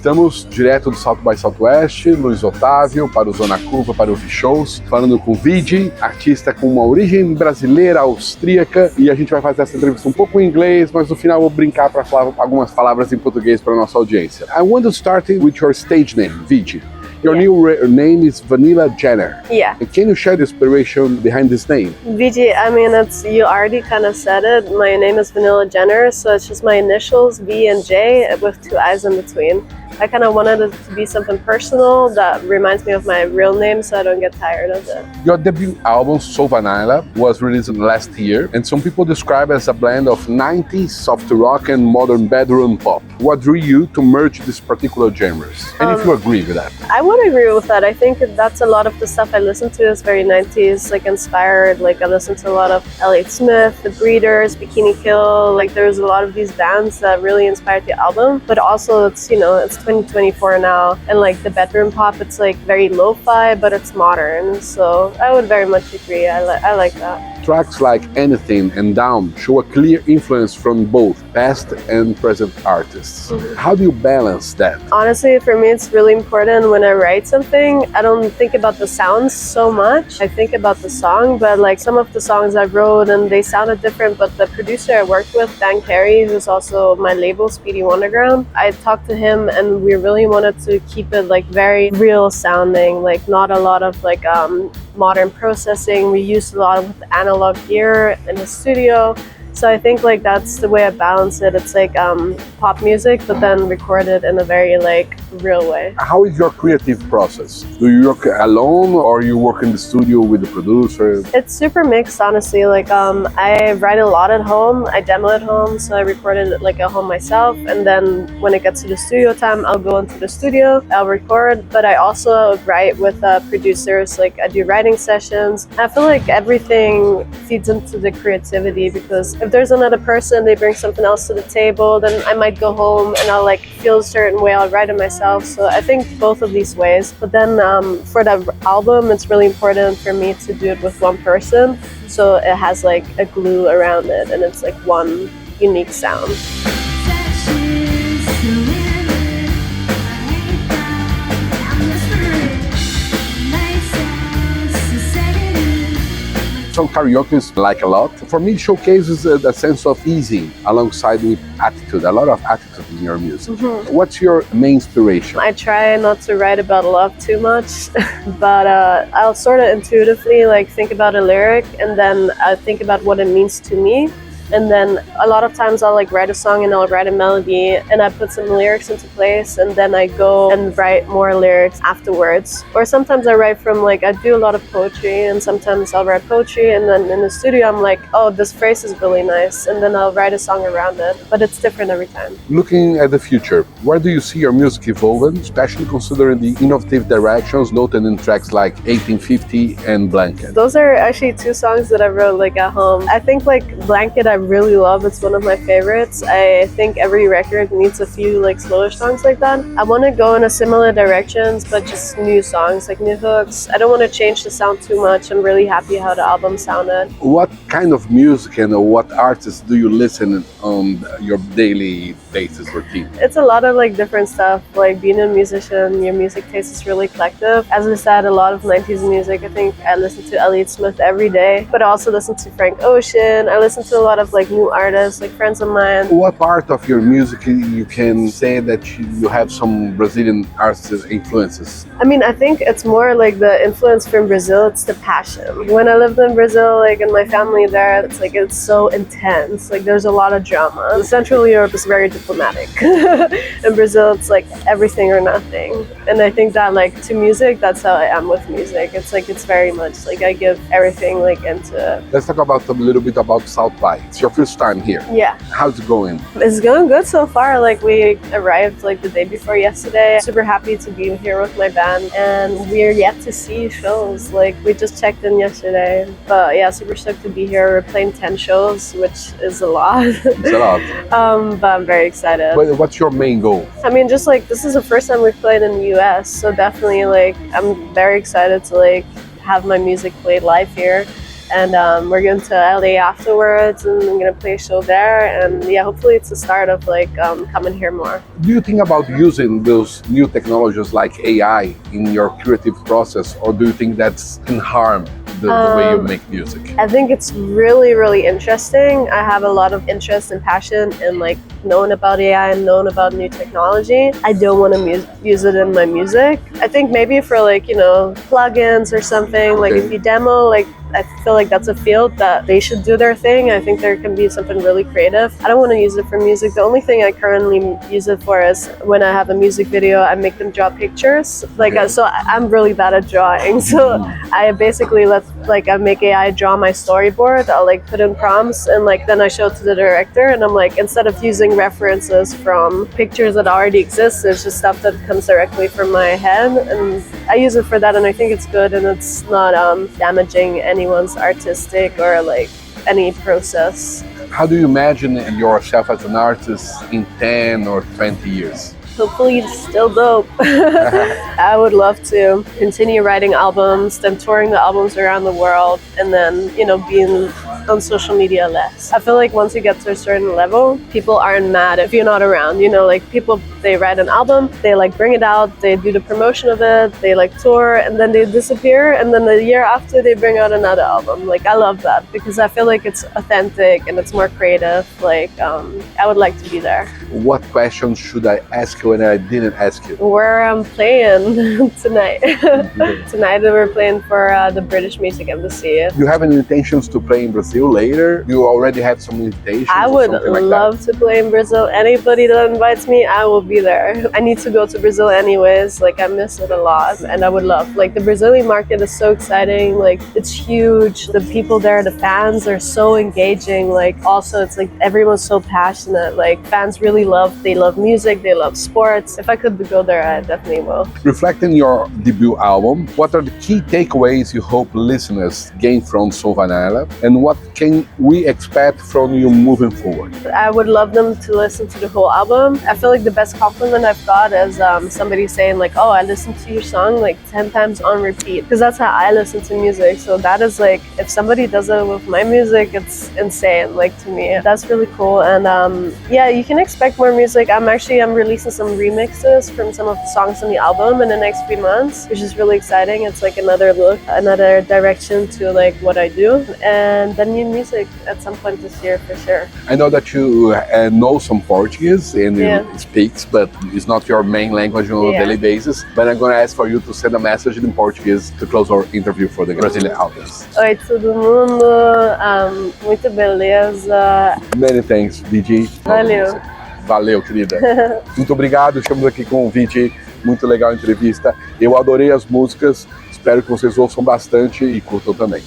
Estamos direto do South by Southwest, Luiz Otávio, para o Zona Curva, para o V-Shows, falando com Viji, artista com uma origem brasileira, austríaca, e a gente vai fazer essa entrevista um pouco em inglês, mas no final eu vou brincar para falar algumas palavras em português para a nossa audiência. I want to start with your stage name, Viji. Your new name is Vanilla Jenner. Yeah. Can you share the inspiration behind this name? Viji, I mean, you already kind of said it. My name is Vanilla Jenner, so it's just my initials, V and J, with two I's in between. I kind of wanted it to be something personal that reminds me of my real name so I don't get tired of it. Your debut album, So Vanilla, was released last year, and some people describe it as a blend of 90s soft rock and modern bedroom pop. What drew you to merge these particular genres? And if you agree with that? I would agree with that. I think that's a lot of the stuff I listen to is very 90s, like inspired. Like I listen to a lot of Elliott Smith, The Breeders, Bikini Kill. Like there's a lot of these bands that really inspired the album, but also it's 2024 now, and like the bedroom pop, it's like very lo-fi, but it's modern. So I would very much agree. I like that. Tracks like Anything and Down show a clear influence from both past and present artists. Mm-hmm. How do you balance that? Honestly, for me, it's really important when I write something. I don't think about the sounds so much. I think about the song, but like some of the songs I wrote and they sounded different, but the producer I worked with, Dan Carey, who's also my label, Speedy Wonderground, I talked to him and we really wanted to keep it like very real sounding, like not a lot of like modern processing. We used a lot of analog gear in the studio. So I think like that's the way I balance it. It's like pop music, but then recorded in a very like real way. How is your creative process? Do you work alone or you work in the studio with the producer? It's super mixed, honestly. Like I write a lot at home. I demo at home, so I recorded it like at home myself. And then when it gets to the studio time, I'll go into the studio, I'll record. But I also write with producers. Like I do writing sessions. I feel like everything feeds into the creativity because if there's another person, they bring something else to the table, then I might go home and I'll like feel a certain way, I'll write it myself. So I think both of these ways. But then for the album, it's really important for me to do it with one person. So it has like a glue around it and it's like one unique sound. So karaoke is like a lot. For me, it showcases a sense of easing alongside with attitude, a lot of attitude in your music. Mm-hmm. What's your main inspiration? I try not to write about love too much, but I'll sort of intuitively like think about a lyric and then I think about what it means to me. And then a lot of times I'll like write a song and I'll write a melody and I put some lyrics into place and then I go and write more lyrics afterwards. Or sometimes I write from like, I do a lot of poetry and sometimes I'll write poetry and then in the studio I'm like, oh, this phrase is really nice. And then I'll write a song around it, but it's different every time. Looking at the future, where do you see your music evolving, especially considering the innovative directions noted in tracks like 1850 and Blanket? Those are actually two songs that I wrote like at home. I think like Blanket I really love. It's one of my favorites. I think every record needs a few like slower songs like that. I want to go in a similar directions, but just new songs, like new hooks. I don't want to change the sound too much. I'm really happy how the album sounded. What kind of music and what artists do you listen on your daily basis routine? It's a lot of like different stuff. Like being a musician, your music taste is really eclectic. As I said, a lot of 90s music. I think I listen to Elliott Smith every day, but I also listen to Frank Ocean. I listen to a lot of like new artists, like friends of mine. What part of your music you can say that you have some Brazilian artists' influences? I mean, I think it's more like the influence from Brazil, it's the passion. When I lived in Brazil, like in my family there, it's like it's so intense. Like there's a lot of drama. Central Europe is very diplomatic. In Brazil, it's like everything or nothing. And I think that like to music, that's how I am with music. It's like it's very much like I give everything like into it. Let's talk about a little bit about South by. It's your first time here. Yeah. How's it going? It's going good so far. Like we arrived like the day before yesterday. Super happy to be here with my band and we're yet to see shows. Like we just checked in yesterday. But yeah, super stoked to be here. We're playing 10 shows, which is a lot. It's a lot. But I'm very excited. But what's your main goal? I mean, just like this is the first time we've played in the US, so definitely like I'm very excited to like have my music played live here. and we're going to LA afterwards, and I'm gonna play a show there, and yeah, hopefully it's the start of like coming here more. Do you think about using those new technologies like AI in your creative process, or do you think that's can harm the way you make music? I think it's really, really interesting. I have a lot of interest and passion in like knowing about AI and knowing about new technology. I don't want to use it in my music. I think maybe for like, you know, plugins or something, like if you demo, like I feel like that's a field that they should do their thing. I think there can be something really creative. I don't want to use it for music. The only thing I currently use it for is when I have a music video, I make them draw pictures. Like, so I'm really bad at drawing. So I basically I make AI draw my storyboard. I'll like put in prompts, and like then I show it to the director, and I'm like, instead of using references from pictures that already exist, it's just stuff that comes directly from my head, and I use it for that, and I think it's good, and it's not damaging anyone's artistic or like any process. How do you imagine yourself as an artist in 10 or 20 years? Hopefully it's still dope. I would love to continue writing albums, then touring the albums around the world, and then, you know, being on social media less. I feel like once you get to a certain level, people aren't mad if you're not around. You know, like people, they write an album, they like bring it out, they do the promotion of it, they like tour, and then they disappear, and then the year after they bring out another album. Like I love that because I feel like it's authentic and it's more creative. Like I would like to be there. What questions should I ask you when I didn't ask you? Where I'm playing tonight. Tonight we're playing for the British Music Embassy. Do you have any intentions to play in Brazil later? You already have some invitations? I would love to play in Brazil. Anybody that invites me, I will be there. I need to go to Brazil anyways. Like I miss it a lot, and I would love. Like the Brazilian market is so exciting. Like it's huge. The people there, the fans are so engaging. Like also, it's like everyone's so passionate. Like fans really they love music, they love sports. If I could go there, I definitely will. Reflecting your debut album, what are the key takeaways you hope listeners gain from So Vanilla, and what can we expect from you moving forward? I would love them to listen to the whole album. I feel like the best compliment I've got is somebody saying like, oh, I listened to your song like 10 times on repeat, because that's how I listen to music. So that is like, if somebody does it with my music, it's insane. Like to me, that's really cool. And yeah, you can expect more music. I'm releasing some remixes from some of the songs on the album in the next few months, which is really exciting. It's like another look, another direction to like what I do, and then new music at some point this year for sure. I know that you know some Portuguese and you speak, but it's not your main language on a daily basis. But I'm going to ask for you to send a message in Portuguese to close our interview for the Brazilian audience. Oi, todo mundo. Muito beleza. Many thanks, Viji. Valeu. Valeu, querida. Muito obrigado. Estamos aqui com o Viji. Muito legal a entrevista. Eu adorei as músicas. Espero que vocês ouçam bastante e curtam também.